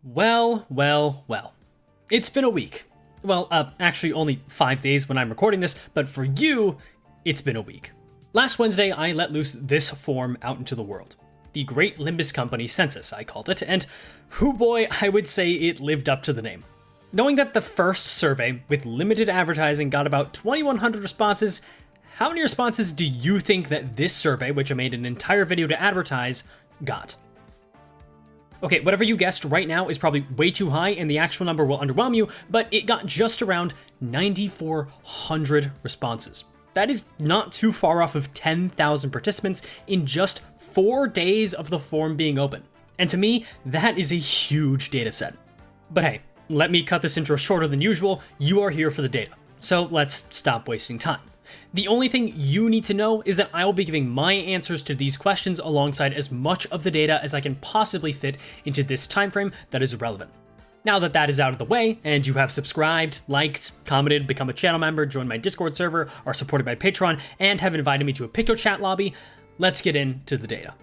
Well, well, well. It's been a week. Well, actually only 5 days when I'm recording this, but for you, it's been a week. Last Wednesday, I let loose this form out into the world. The Great Limbus Company Census, I called it, and hoo boy, I would say it lived up to the name. Knowing that the first survey with limited advertising got about 2,100 responses, how many responses do you think that this survey, which I made an entire video to advertise, got? Okay, whatever you guessed right now is probably way too high and the actual number will underwhelm you, but it got just around 9,400 responses. That is not too far off of 10,000 participants in just 4 days of the form being open. And to me, that is a huge data set. But hey, let me cut this intro shorter than usual. You are here for the data. So let's stop wasting time. The only thing you need to know is that I will be giving my answers to these questions alongside as much of the data as I can possibly fit into this time frame that is relevant. Now that that is out of the way, and you have subscribed, liked, commented, become a channel member, joined my Discord server, are supported by Patreon, and have invited me to a PictoChat lobby, let's get into the data.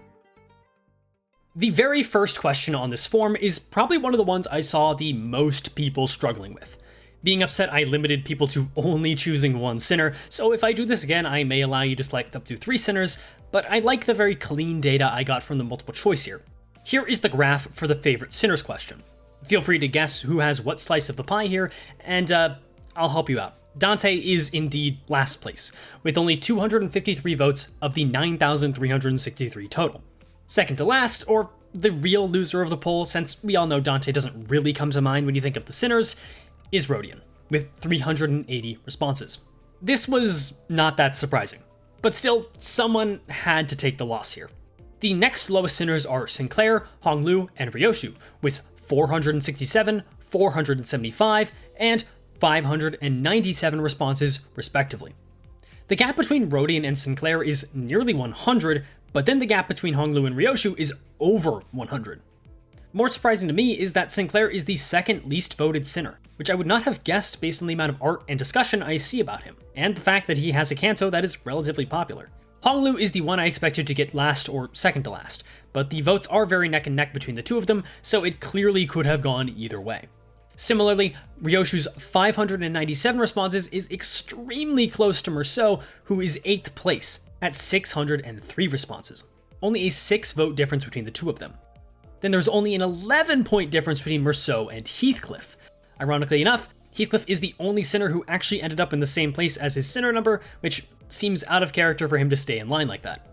The very first question on this form is probably one of the ones I saw the most people struggling with. Being upset I limited people to only choosing one sinner, so if I do this again I may allow you to select up to 3 sinners, but I like the very clean data I got from the multiple choice here. Here is the graph for the favorite sinners question. Feel free to guess who has what slice of the pie here, and I'll help you out. Dante is indeed last place, with only 253 votes of the 9,363 total. Second to last, or the real loser of the poll, since we all know Dante doesn't really come to mind when you think of the sinners, is Rodian, with 380 responses. This was not that surprising, but still, someone had to take the loss here. The next lowest sinners are Sinclair, Honglu, and Ryoshu, with 467, 475, and 597 responses, respectively. The gap between Rodian and Sinclair is nearly 100, but then the gap between Honglu and Ryoshu is over 100. More surprising to me is that Sinclair is the second least voted sinner, which I would not have guessed based on the amount of art and discussion I see about him, and the fact that he has a Canto that is relatively popular. Honglu is the one I expected to get last or second to last, but the votes are very neck and neck between the two of them, so it clearly could have gone either way. Similarly, Ryoshu's 597 responses is extremely close to Merceau, who is 8th place, at 603 responses. Only a 6 vote difference between the two of them. Then there's only an 11-point difference between Merceau and Heathcliff. Ironically enough, Heathcliff is the only sinner who actually ended up in the same place as his sinner number, which seems out of character for him to stay in line like that.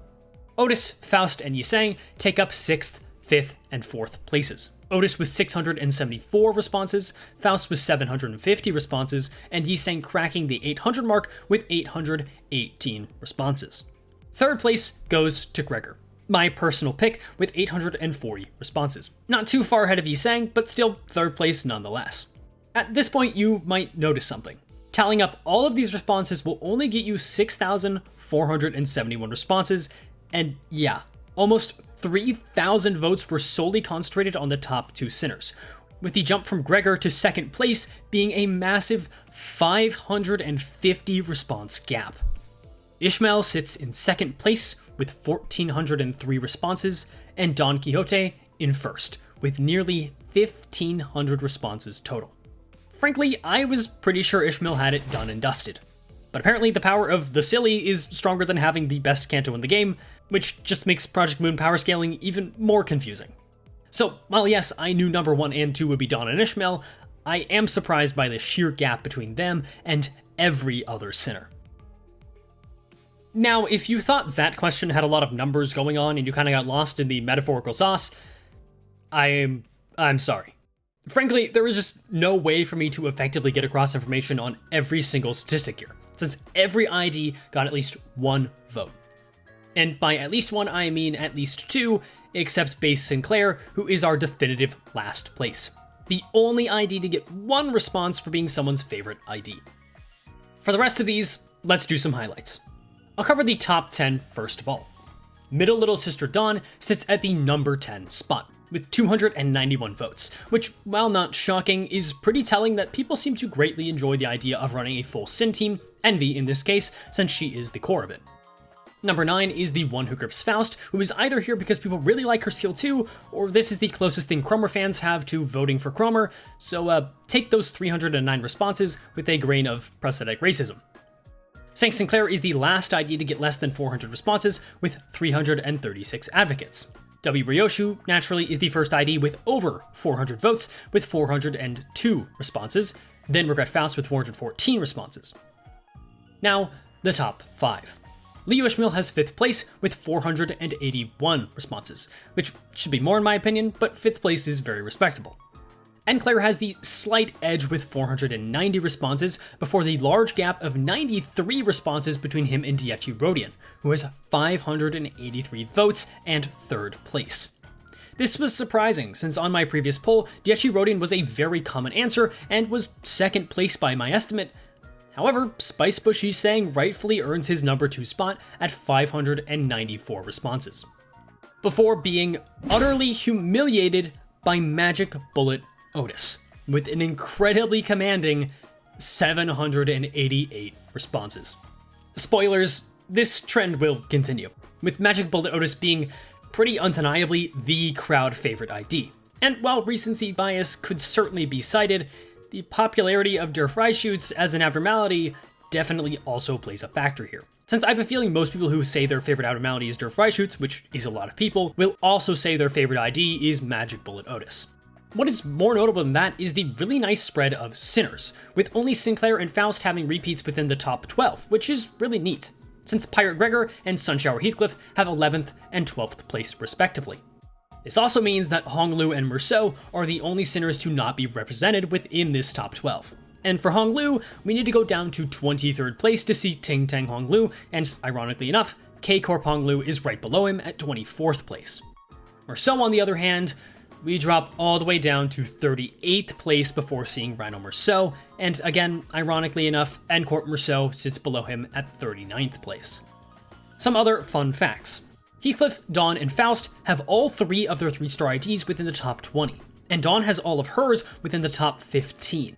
Otis, Faust, and Yisang take up 6th, 5th, and 4th places. Otis with 674 responses, Faust with 750 responses, and Yisang cracking the 800 mark with 818 responses. Third place goes to Gregor, my personal pick, with 840 responses. Not too far ahead of Yisang, but still third place nonetheless. At this point, you might notice something. Tallying up all of these responses will only get you 6,471 responses, and yeah, almost 3,000 votes were solely concentrated on the top 2 sinners, with the jump from Gregor to second place being a massive 550 response gap. Ishmael sits in second place with 1,403 responses, and Don Quixote in first, with nearly 1,500 responses total. Frankly, I was pretty sure Ishmael had it done and dusted. But apparently the power of the silly is stronger than having the best Canto in the game, which just makes Project Moon power scaling even more confusing. So, while yes, I knew number 1 and 2 would be Don and Ishmael, I am surprised by the sheer gap between them and every other sinner. Now, if you thought that question had a lot of numbers going on and you kind of got lost in the metaphorical sauce, I'm sorry. Frankly, there was just no way for me to effectively get across information on every single statistic here, since every ID got at least 1 vote. And by at least 1, I mean at least 2, except Base Sinclair, who is our definitive last place. The only ID to get 1 response for being someone's favorite ID. For the rest of these, let's do some highlights. I'll cover the top 10 first of all. Middle Little Sister Dawn sits at the number 10 spot, with 291 votes, which, while not shocking, is pretty telling that people seem to greatly enjoy the idea of running a full Sin team, Envy in this case, since she is the core of it. Number 9 is the one who grips Faust, who is either here because people really like her skill too, or this is the closest thing Cromer fans have to voting for Cromer, so take those 309 responses with a grain of prosthetic racism. St. Sinclair is the last ID to get less than 400 responses, with 336 advocates. W. Ryoshu, naturally, is the first ID with over 400 votes, with 402 responses, then Regret Faust with 414 responses. Now, the top 5. Leo Ishmael has 5th place with 481 responses, which should be more in my opinion, but 5th place is very respectable. Enclair has the slight edge with 490 responses, before the large gap of 93 responses between him and Diechi Rodian, who has 583 votes and 3rd place. This was surprising, since on my previous poll, Diechi Rodian was a very common answer and was 2nd place by my estimate. However, Spice Bushy Sang rightfully earns his number 2 spot at 594 responses, before being utterly humiliated by Magic Bullet Otis, with an incredibly commanding 788 responses. Spoilers, this trend will continue, with Magic Bullet Otis being pretty undeniably the crowd favorite ID. And while recency bias could certainly be cited, the popularity of Der Freischütz as an abnormality definitely also plays a factor here. Since I have a feeling most people who say their favorite abnormality is Der Freischütz, which is a lot of people, will also say their favorite ID is Magic Bullet Otis. What is more notable than that is the really nice spread of sinners, with only Sinclair and Faust having repeats within the top 12, which is really neat, since Pirate Gregor and Sunshower Heathcliff have 11th and 12th place respectively. This also means that Honglu and Merceau are the only sinners to not be represented within this top 12. And for Honglu, we need to go down to 23rd place to see Ting Tang Honglu, and ironically enough, K-Corp Honglu is right below him at 24th place. Merceau, on the other hand, we drop all the way down to 38th place before seeing Rhino Merceau, and again, ironically enough, N-Corp Merceau sits below him at 39th place. Some other fun facts. Heathcliff, Dawn, and Faust have all 3 of their 3-star IDs within the top 20, and Dawn has all of hers within the top 15.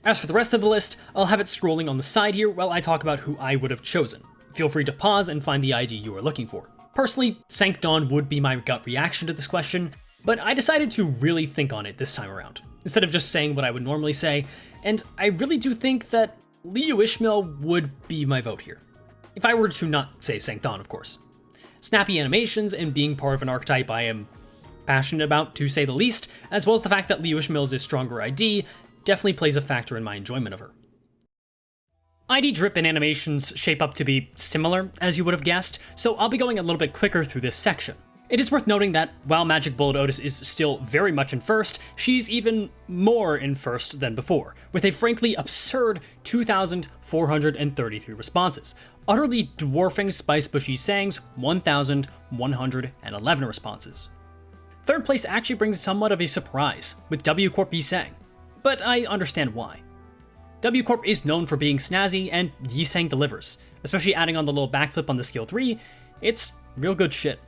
As for the rest of the list, I'll have it scrolling on the side here while I talk about who I would have chosen. Feel free to pause and find the ID you are looking for. Personally, Sanct Dawn would be my gut reaction to this question, but I decided to really think on it this time around, instead of just saying what I would normally say, and I really do think that Leo Ishmael would be my vote here. If I were to not say Sanct Dawn, of course. Snappy animations and being part of an archetype I am passionate about, to say the least, as well as the fact that Leo Ishmael's is stronger ID, definitely plays a factor in my enjoyment of her. ID drip and animations shape up to be similar, as you would have guessed, so I'll be going a little bit quicker through this section. It is worth noting that while Magic Bullet Otis is still very much in first, she's even more in first than before, with a frankly absurd 2,433 responses, utterly dwarfing Spice Bushy Sang's 1,111 responses. 3rd place actually brings somewhat of a surprise, with W Corp Yi Sang, but I understand why. W Corp is known for being snazzy, and Yi Sang delivers, especially adding on the little backflip on the skill 3, it's real good shit.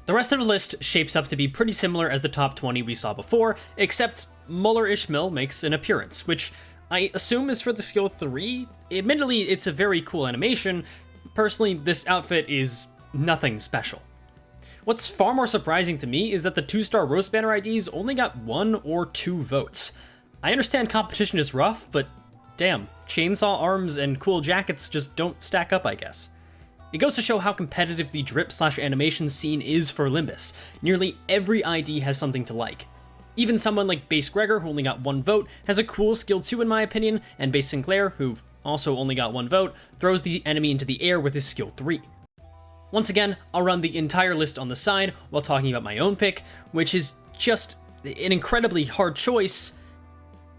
The rest of the list shapes up to be pretty similar as the top 20 we saw before, except Muller Ishmael makes an appearance, which I assume is for the skill 3. Admittedly, it's a very cool animation. Personally, this outfit is nothing special. What's far more surprising to me is that the 2-star Roast Banner IDs only got 1 or 2 votes. I understand competition is rough, but damn, chainsaw arms and cool jackets just don't stack up, I guess. It goes to show how competitive the drip/animation scene is for Limbus. Nearly every ID has something to like. Even someone like Base Gregor, who only got 1 vote, has a cool skill 2 in my opinion, and Base Sinclair, who also only got 1 vote, throws the enemy into the air with his skill 3. Once again, I'll run the entire list on the side while talking about my own pick, which is just an incredibly hard choice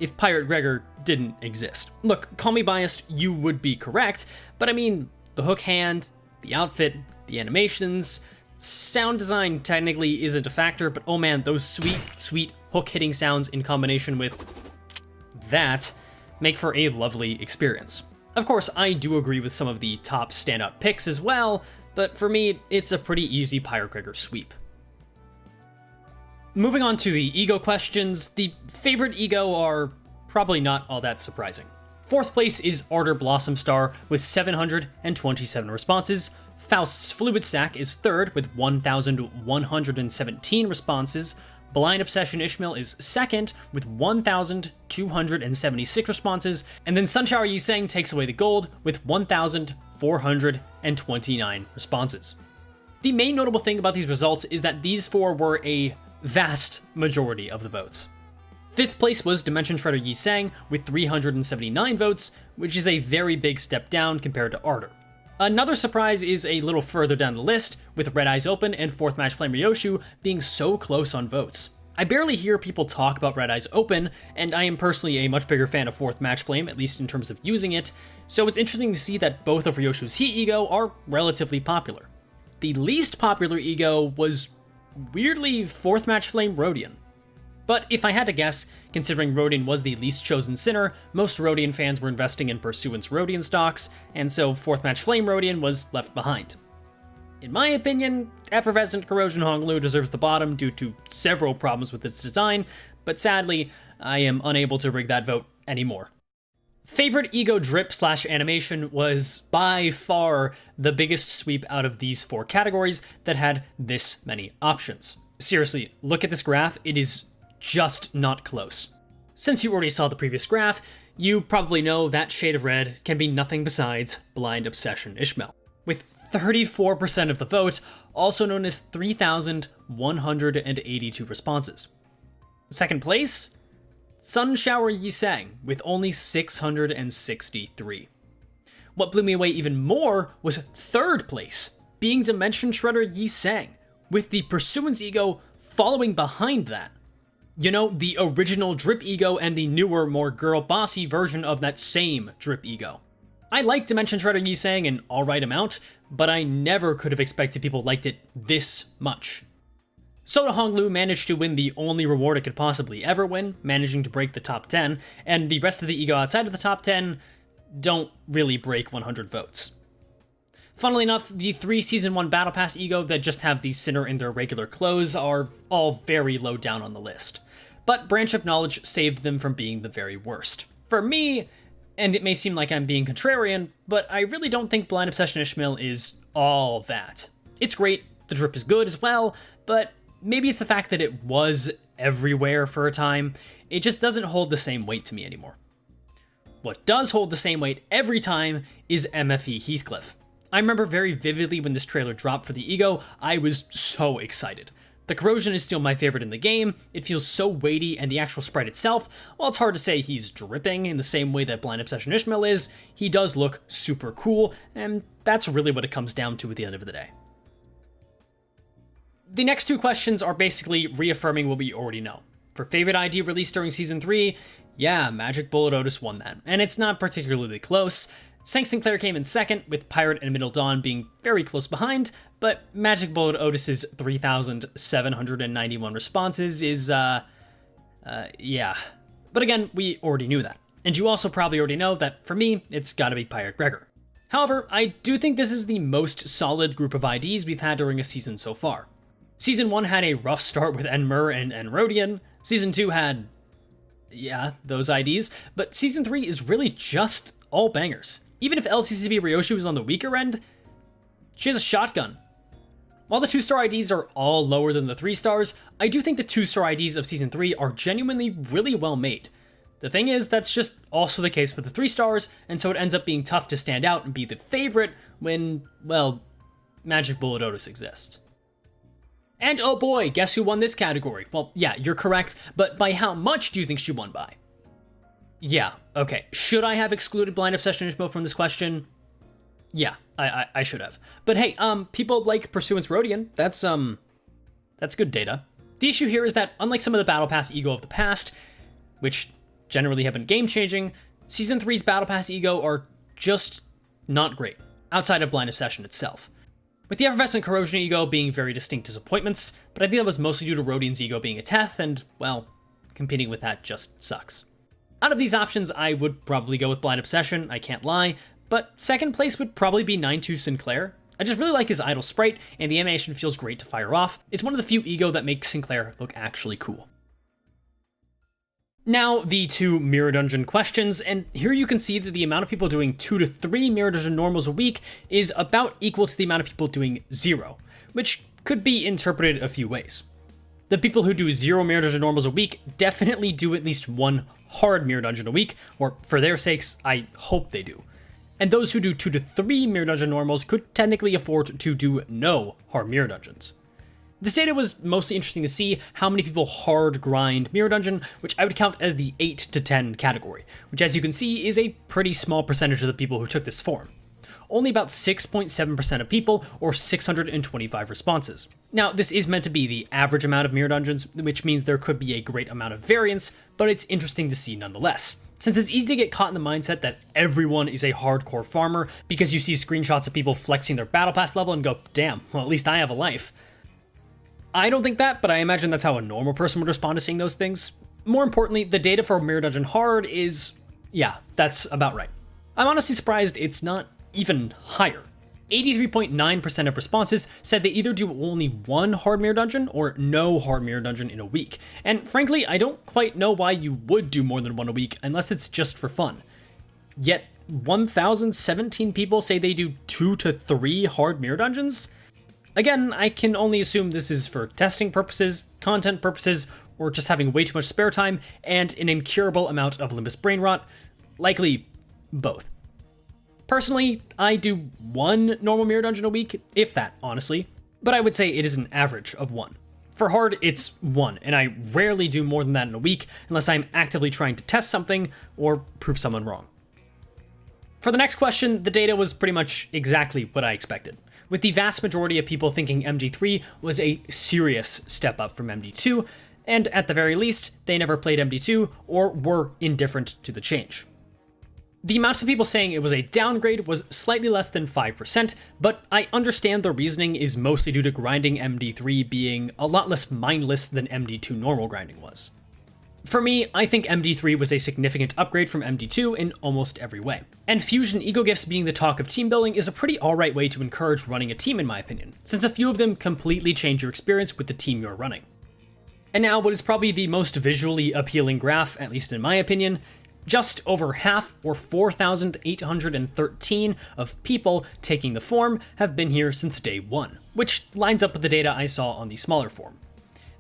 if Pirate Gregor didn't exist. Look, call me biased, you would be correct, but I mean, the hook hand, the outfit, the animations, sound design technically isn't a factor, but oh man, those sweet hook hitting sounds in combination with that make for a lovely experience. Of course, I do agree with some of the top standout picks as well, but for me, it's a pretty easy Pirate Gregor sweep. Moving on to the ego questions, the favorite ego are probably not all that surprising. 4th place is Ardor Blossom Star with 727 responses. Faust's Fluid Sac is third with 1,117 responses. Blind Obsession Ishmael is second with 1,276 responses, and then Sunshower Yiseng takes away the gold with 1,429 responses. The main notable thing about these results is that these four were a vast majority of the votes. Fifth place was Dimension Shredder Yiseng with 379 votes, which is a very big step down compared to Ardor. Another surprise is a little further down the list, with Red Eyes Open and 4th Match Flame Ryoshu being so close on votes. I barely hear people talk about Red Eyes Open, and I am personally a much bigger fan of 4th Match Flame, at least in terms of using it, so it's interesting to see that both of Ryoshu's Heat Ego are relatively popular. The least popular Ego was weirdly 4th Match Flame Rodian. But if I had to guess, considering Rodian was the least chosen sinner, most Rodian fans were investing in Pursuance Rodian stocks, and so 4th Match Flame Rodian was left behind. In my opinion, Effervescent Corrosion Honglu deserves the bottom due to several problems with its design, but sadly, I am unable to rig that vote anymore. Favorite Ego drip / animation was by far the biggest sweep out of these four categories that had this many options. Seriously, look at this graph, it is just not close. Since you already saw the previous graph, you probably know that shade of red can be nothing besides Blind Obsession Ishmael, with 34% of the vote, also known as 3,182 responses. Second place, Sunshower Yiseng, with only 663. What blew me away even more was third place, being Dimension Shredder Yiseng, with the Pursuance Ego following behind that. You know, the original Drip Ego and the newer, more girl-bossy version of that same Drip Ego. I like Dimension Shredder Yiseng an alright amount, but I never could have expected people liked it this much. Soda Honglu managed to win the only reward it could possibly ever win, managing to break the top 10, and the rest of the Ego outside of the top 10 don't really break 100 votes. Funnily enough, the 3 Season 1 Battle Pass Ego that just have the Sinner in their regular clothes are all very low down on the list. But Branch of Knowledge saved them from being the very worst. For me, and it may seem like I'm being contrarian, but I really don't think Blind Obsession Ishmael is all that. It's great, the drip is good as well, but maybe it's the fact that it was everywhere for a time. It just doesn't hold the same weight to me anymore. What does hold the same weight every time is MFE Heathcliff. I remember very vividly when this trailer dropped for the Ego, I was so excited. The corrosion is still my favorite in the game, it feels so weighty, and the actual sprite itself, while it's hard to say he's dripping in the same way that Blind Obsession Ishmael is, he does look super cool, and that's really what it comes down to at the end of the day. The next two questions are basically reaffirming what we already know. For favorite ID released during Season 3, yeah, Magic Bullet Otis won that, and it's not particularly close. Sank Sinclair came in second, with Pirate and Middle Dawn being very close behind, but Magic Bullet Otis's 3,791 responses is, yeah. But again, we already knew that. And you also probably already know that, for me, it's gotta be Pirate Gregor. However, I do think this is the most solid group of IDs we've had during a season so far. Season 1 had a rough start with Enmer and Rodian. Season 2 had, yeah, those IDs, but Season 3 is really just all bangers. Even if LCCB Ryoshu is on the weaker end, she has a shotgun. While the 2-star IDs are all lower than the 3 stars, I do think the 2-star IDs of Season 3 are genuinely really well made. The thing is, that's just also the case for the 3 stars, and so it ends up being tough to stand out and be the favorite when, well, Magic Bullet Otis exists. And oh boy, guess who won this category? Well, yeah, you're correct, but by how much do you think she won by? Yeah, okay. Should I have excluded Blind Obsession Ishmael from this question? Yeah, I should have. But hey, people like Pursuance Rodian, that's good data. The issue here is that, unlike some of the Battle Pass Ego of the past, which generally have been game-changing, Season 3's Battle Pass Ego are just not great, outside of Blind Obsession itself. With the Effervescent Corrosion Ego being very distinct disappointments, but I think that was mostly due to Rodian's Ego being a Teth, and, well, competing with that just sucks. Out of these options, I would probably go with Blind Obsession, I can't lie, but second place would probably be 9-2 Sinclair. I just really like his idle sprite, and the animation feels great to fire off. It's one of the few Ego that makes Sinclair look actually cool. Now, the two Mirror Dungeon questions, and here you can see that the amount of people doing 2 to 3 Mirror Dungeon normals a week is about equal to the amount of people doing 0, which could be interpreted a few ways. The people who do 0 Mirror Dungeon normals a week definitely do at least 1 hard Mirror Dungeon a week, or for their sakes, I hope they do. And those who do 2 to 3 Mirror Dungeon normals could technically afford to do no hard Mirror Dungeons. This data was mostly interesting to see how many people hard grind Mirror Dungeon, which I would count as the 8 to 10 category, which as you can see is a pretty small percentage of the people who took this form. Only about 6.7% of people, or 625 responses. Now, this is meant to be the average amount of Mirror Dungeons, which means there could be a great amount of variance, but it's interesting to see nonetheless. Since it's easy to get caught in the mindset that everyone is a hardcore farmer because you see screenshots of people flexing their battle pass level and go, damn, well at least I have a life. I don't think that, but I imagine that's how a normal person would respond to seeing those things. More importantly, the data for Mirror Dungeon Hard is, yeah, that's about right. I'm honestly surprised it's not even higher. 83.9% of responses said they either do only 1 hard Mirror Dungeon or no hard Mirror Dungeon in a week. And frankly, I don't quite know why you would do more than 1 a week unless it's just for fun. Yet, 1,017 people say they do 2 to 3 hard Mirror Dungeons? Again, I can only assume this is for testing purposes, content purposes, or just having way too much spare time and an incurable amount of Limbus brain rot, likely both. Personally, I do 1 normal Mirror Dungeon a week, if that, honestly, but I would say it is an average of 1. For hard, it's 1, and I rarely do more than that in a week unless I'm actively trying to test something or prove someone wrong. For the next question, the data was pretty much exactly what I expected, with the vast majority of people thinking MD3 was a serious step up from MD2, and at the very least, they never played MD2 or were indifferent to the change. The amount of people saying it was a downgrade was slightly less than 5%, but I understand the reasoning is mostly due to grinding MD3 being a lot less mindless than MD2 normal grinding was. For me, I think MD3 was a significant upgrade from MD2 in almost every way. And fusion ego gifts being the talk of team building is a pretty alright way to encourage running a team in my opinion, since a few of them completely change your experience with the team you're running. And now what is probably the most visually appealing graph, at least in my opinion, just over half, or 4,813 of people taking the form have been here since day 1, which lines up with the data I saw on the smaller form.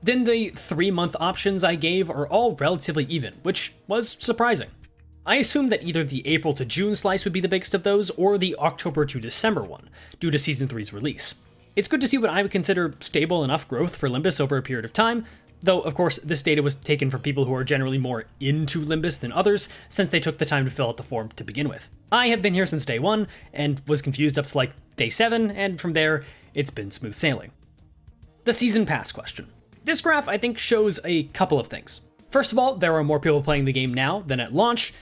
Then the 3-month options I gave are all relatively even, which was surprising. I assumed that either the April to June slice would be the biggest of those, or the October to December one, due to Season 3's release. It's good to see what I would consider stable enough growth for Limbus over a period of time, though of course this data was taken from people who are generally more into Limbus than others, since they took the time to fill out the form to begin with. I have been here since day 1, and was confused up to like day 7, and from there, it's been smooth sailing. The Season Pass question. This graph, I think, shows a couple of things. First of all, there are more people playing the game now than at launch,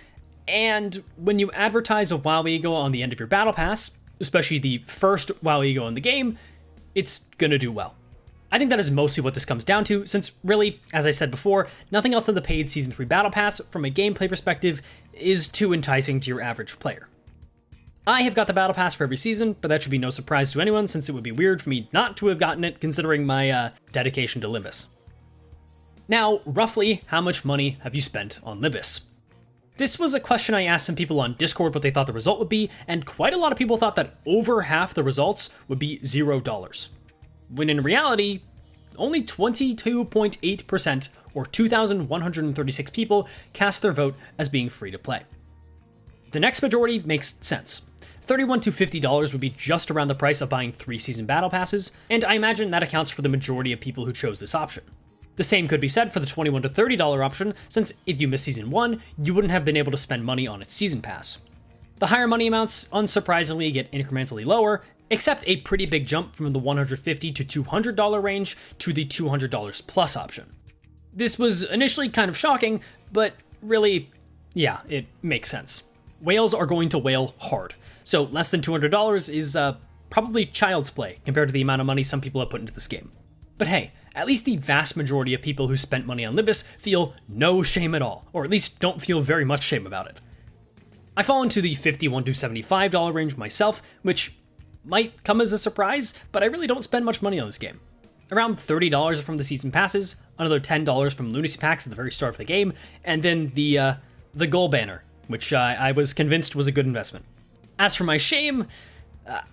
and when you advertise a WoW Ego on the end of your Battle Pass, especially the first WoW Ego in the game, it's gonna do well. I think that is mostly what this comes down to, since really, as I said before, nothing else in the paid Season 3 Battle Pass, from a gameplay perspective, is too enticing to your average player. I have got the Battle Pass for every season, but that should be no surprise to anyone, since it would be weird for me not to have gotten it, considering my dedication to Limbus. Now, roughly, how much money have you spent on Limbus? This was a question I asked some people on Discord what they thought the result would be, and quite a lot of people thought that over half the results would be $0. When in reality, only 22.8%, or 2,136 people, cast their vote as being free to play. The next majority makes sense. $31 to $50 would be just around the price of buying 3 season battle passes, and I imagine that accounts for the majority of people who chose this option. The same could be said for the $21 to $30 option, since if you missed Season 1, you wouldn't have been able to spend money on its Season Pass. The higher money amounts, unsurprisingly, get incrementally lower, except a pretty big jump from the $150 to $200 range to the $200 plus option. This was initially kind of shocking, but really, yeah, it makes sense. Whales are going to whale hard, so less than $200 is probably child's play compared to the amount of money some people have put into this game. But hey, at least the vast majority of people who spent money on Limbus feel no shame at all, or at least don't feel very much shame about it. I fall into the $51 to $75 range myself, which might come as a surprise, but I really don't spend much money on this game. Around $30 from the season passes, another $10 from lunacy packs at the very start of the game, and then the goal banner, which I was convinced was a good investment. As for my shame,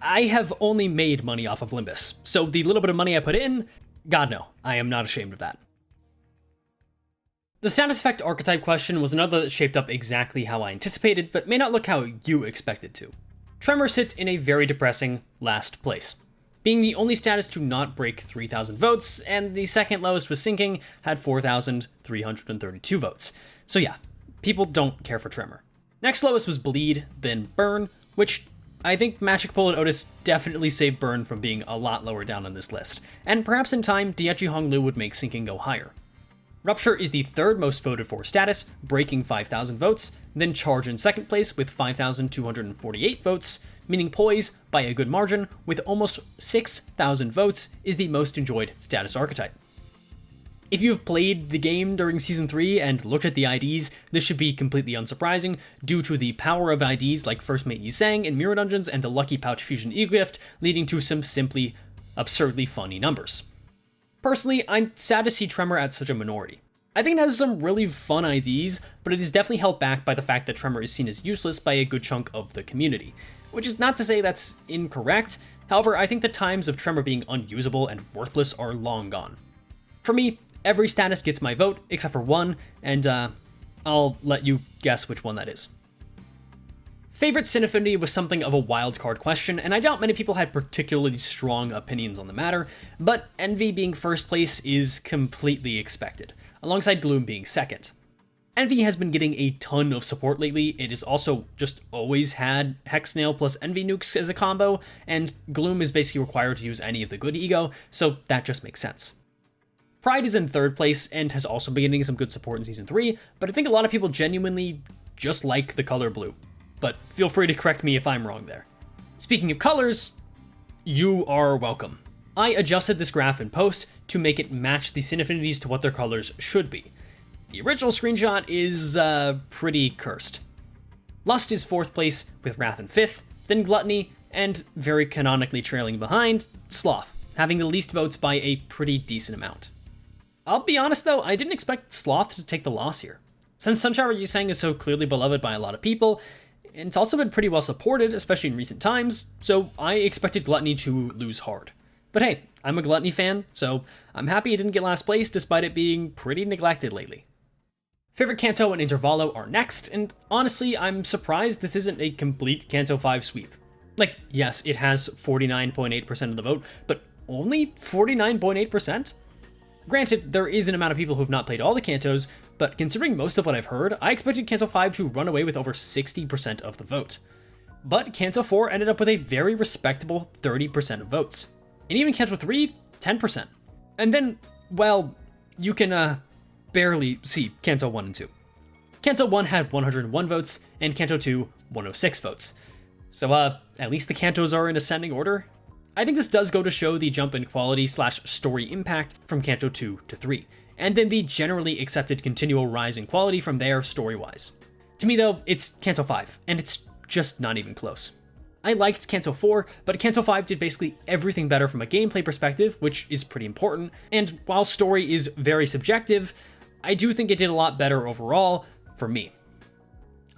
I have only made money off of Limbus, so the little bit of money I put in, God no, I am not ashamed of that. The status effect archetype question was another that shaped up exactly how I anticipated, but may not look how you expected to. Tremor sits in a very depressing last place, being the only status to not break 3,000 votes, and the second lowest was Sinking, had 4,332 votes. So yeah, people don't care for Tremor. Next lowest was Bleed, then Burn, which I think Magic Pull and Otis definitely saved Burn from being a lot lower down on this list, and perhaps in time, Dietchi Honglu would make Sinking go higher. Rupture is the third most voted for status, breaking 5,000 votes, then Charge in second place with 5,248 votes, meaning Poise, by a good margin, with almost 6,000 votes, is the most enjoyed status archetype. If you have played the game during Season 3 and looked at the IDs, this should be completely unsurprising, due to the power of IDs like First Mate Yi Sang in Mirror Dungeons and the Lucky Pouch Fusion EGO gift, leading to some simply absurdly funny numbers. Personally, I'm sad to see Tremor at such a minority. I think it has some really fun IDs, but it is definitely held back by the fact that Tremor is seen as useless by a good chunk of the community. Which is not to say that's incorrect, however, I think the times of Tremor being unusable and worthless are long gone. For me, every status gets my vote, except for one, and I'll let you guess which one that is. Favorite Sin Affinity was something of a wildcard question, and I doubt many people had particularly strong opinions on the matter, but Envy being first place is completely expected, alongside Gloom being second. Envy has been getting a ton of support lately. It has also just always had Hexnail plus Envy nukes as a combo, and Gloom is basically required to use any of the good ego, so that just makes sense. Pride is in third place and has also been getting some good support in Season 3, but I think a lot of people genuinely just like the color blue. But feel free to correct me if I'm wrong there. Speaking of colors, you are welcome. I adjusted this graph in post to make it match the Sin Affinities to what their colors should be. The original screenshot is pretty cursed. Lust is fourth place with Wrath in fifth, then Gluttony, and very canonically trailing behind, Sloth, having the least votes by a pretty decent amount. I'll be honest though, I didn't expect Sloth to take the loss here. Since Sunshower Yi Sang is so clearly beloved by a lot of people, and it's also been pretty well supported, especially in recent times, so I expected Gluttony to lose hard. But hey, I'm a Gluttony fan, so I'm happy it didn't get last place despite it being pretty neglected lately. Favorite Canto and Intervallo are next, and honestly, I'm surprised this isn't a complete Canto 5 sweep. Like, yes, it has 49.8% of the vote, but only 49.8%? Granted, there is an amount of people who have not played all the Cantos, but considering most of what I've heard, I expected Canto 5 to run away with over 60% of the vote. But Canto 4 ended up with a very respectable 30% of votes. And even Canto 3, 10%. And then, well, you can barely see Canto 1 and 2. Canto 1 had 101 votes, and Canto 2, 106 votes. So, at least the Cantos are in ascending order. I think this does go to show the jump in quality / story impact from Canto 2 to 3, and then the generally accepted continual rise in quality from there story-wise. To me though, it's Canto 5, and it's just not even close. I liked Canto 4, but Canto 5 did basically everything better from a gameplay perspective, which is pretty important, and while story is very subjective, I do think it did a lot better overall for me.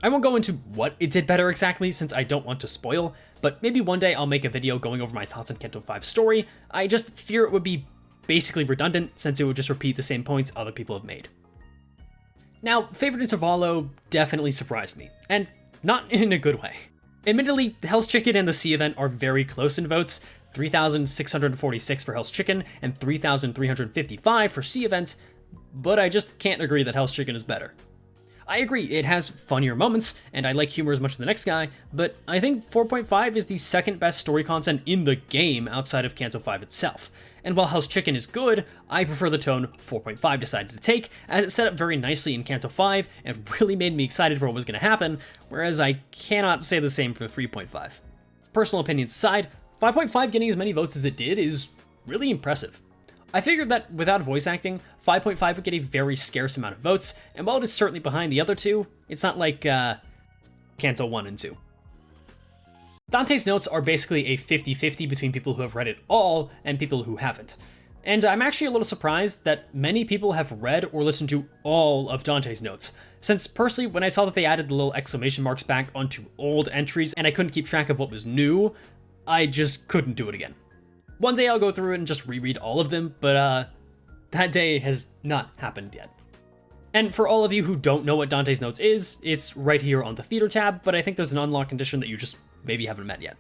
I won't go into what it did better exactly since I don't want to spoil, but maybe one day I'll make a video going over my thoughts on Canto 5's story. I just fear it would be basically redundant since it would just repeat the same points other people have made. Now, favorite Intervallo definitely surprised me, and not in a good way. Admittedly, Hell's Chicken and the Sea event are very close in votes, 3,646 for Hell's Chicken and 3,355 for Sea event, but I just can't agree that Hell's Chicken is better. I agree, it has funnier moments, and I like humor as much as the next guy, but I think 4.5 is the second best story content in the game outside of Canto 5 itself. And while Hell's Chicken is good, I prefer the tone 4.5 decided to take, as it set up very nicely in Canto 5 and really made me excited for what was going to happen, whereas I cannot say the same for 3.5. Personal opinions aside, 5.5 getting as many votes as it did is really impressive. I figured that without voice acting, 5.5 would get a very scarce amount of votes, and while it is certainly behind the other two, it's not like Canto 1 and 2. Dante's notes are basically a 50-50 between people who have read it all and people who haven't. And I'm actually a little surprised that many people have read or listened to all of Dante's notes, since personally, when I saw that they added the little exclamation marks back onto old entries and I couldn't keep track of what was new, I just couldn't do it again. One day I'll go through it and just reread all of them, but that day has not happened yet. And for all of you who don't know what Dante's Notes is, it's right here on the Theater tab, but I think there's an unlock condition that you just maybe haven't met yet.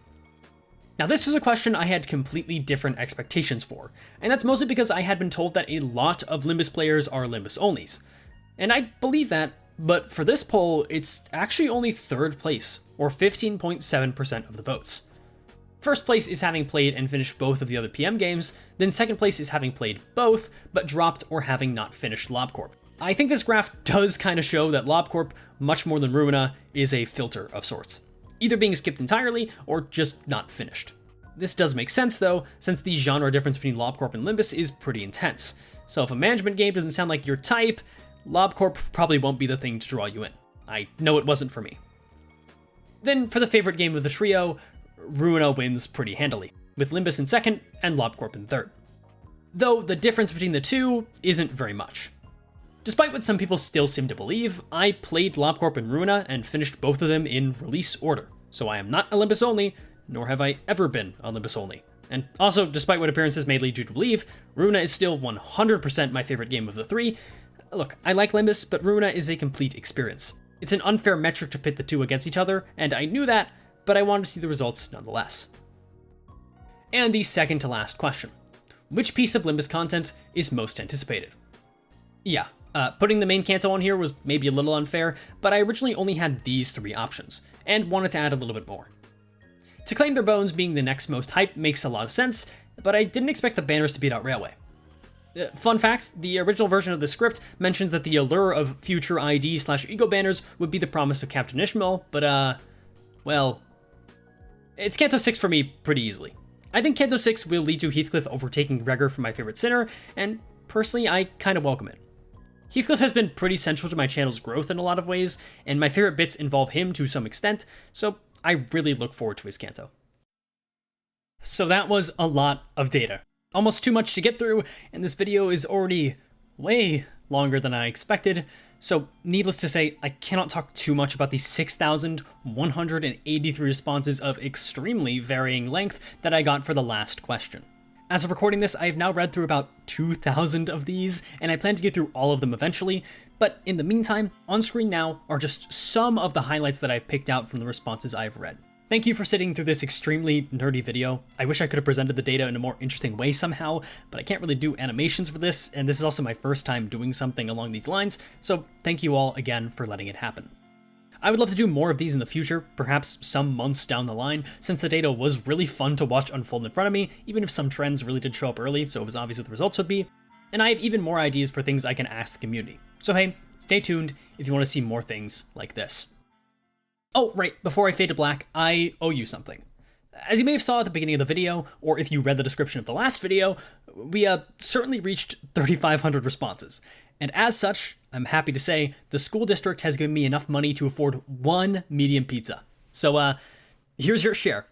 Now this was a question I had completely different expectations for, and that's mostly because I had been told that a lot of Limbus players are Limbus onlys. And I believe that, but for this poll, it's actually only third place, or 15.7% of the votes. First place is having played and finished both of the other PM games, then second place is having played both, but dropped or having not finished LobCorp. I think this graph does kind of show that LobCorp, much more than Ruina, is a filter of sorts, either being skipped entirely or just not finished. This does make sense though, since the genre difference between LobCorp and Limbus is pretty intense, so if a management game doesn't sound like your type, LobCorp probably won't be the thing to draw you in. I know it wasn't for me. Then for the favorite game of the trio, Ruina wins pretty handily, with Limbus in second and LobCorp in third. Though the difference between the two isn't very much. Despite what some people still seem to believe, I played LobCorp and Ruina and finished both of them in release order, so I am not a Limbus only, nor have I ever been a Limbus only. And also, despite what appearances may lead you to believe, Ruina is still 100% my favorite game of the three. Look, I like Limbus, but Ruina is a complete experience. It's an unfair metric to pit the two against each other, and I knew that, but I wanted to see the results nonetheless. And the second to last question. Which piece of Limbus content is most anticipated? Yeah, putting the main Canto on here was maybe a little unfair, but I originally only had these three options, and wanted to add a little bit more. To claim their bones being the next most hype makes a lot of sense, but I didn't expect the banners to beat out Railway. Fun fact, the original version of the script mentions that the allure of future ID/EGO banners would be the promise of Captain Ishmael, but well, it's Canto 6 for me pretty easily. I think Canto 6 will lead to Heathcliff overtaking Gregor for my favorite sinner, and personally I kind of welcome it. Heathcliff has been pretty central to my channel's growth in a lot of ways, and my favorite bits involve him to some extent, so I really look forward to his Canto. So that was a lot of data. Almost too much to get through, and this video is already way longer than I expected, so needless to say, I cannot talk too much about the 6,183 responses of extremely varying length that I got for the last question. As of recording this, I have now read through about 2,000 of these, and I plan to get through all of them eventually, but in the meantime, on screen now are just some of the highlights that I've picked out from the responses I've read. Thank you for sitting through this extremely nerdy video. I wish I could have presented the data in a more interesting way somehow, but I can't really do animations for this, and this is also my first time doing something along these lines, so thank you all again for letting it happen. I would love to do more of these in the future, perhaps some months down the line, since the data was really fun to watch unfold in front of me, even if some trends really did show up early, so it was obvious what the results would be, and I have even more ideas for things I can ask the community. So hey, stay tuned if you want to see more things like this. Oh, right, before I fade to black, I owe you something. As you may have saw at the beginning of the video, or if you read the description of the last video, we certainly reached 3,500 responses. And as such, I'm happy to say, the school district has given me enough money to afford one medium pizza. So, here's your share.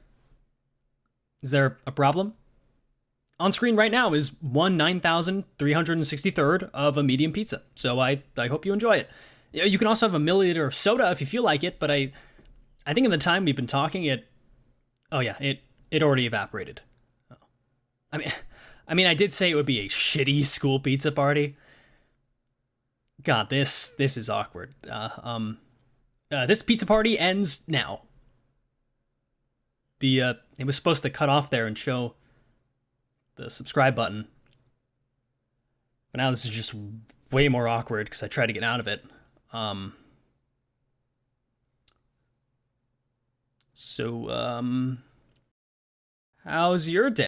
Is there a problem? On screen right now is 9,363rd of a medium pizza. So I hope you enjoy it. You can also have a milliliter of soda if you feel like it, but I think in the time we've been talking, it already evaporated. Oh. I mean, I did say it would be a shitty school pizza party. God, this is awkward. This pizza party ends now. It was supposed to cut off there and show the subscribe button, but now this is just way more awkward because I tried to get out of it. How's your day?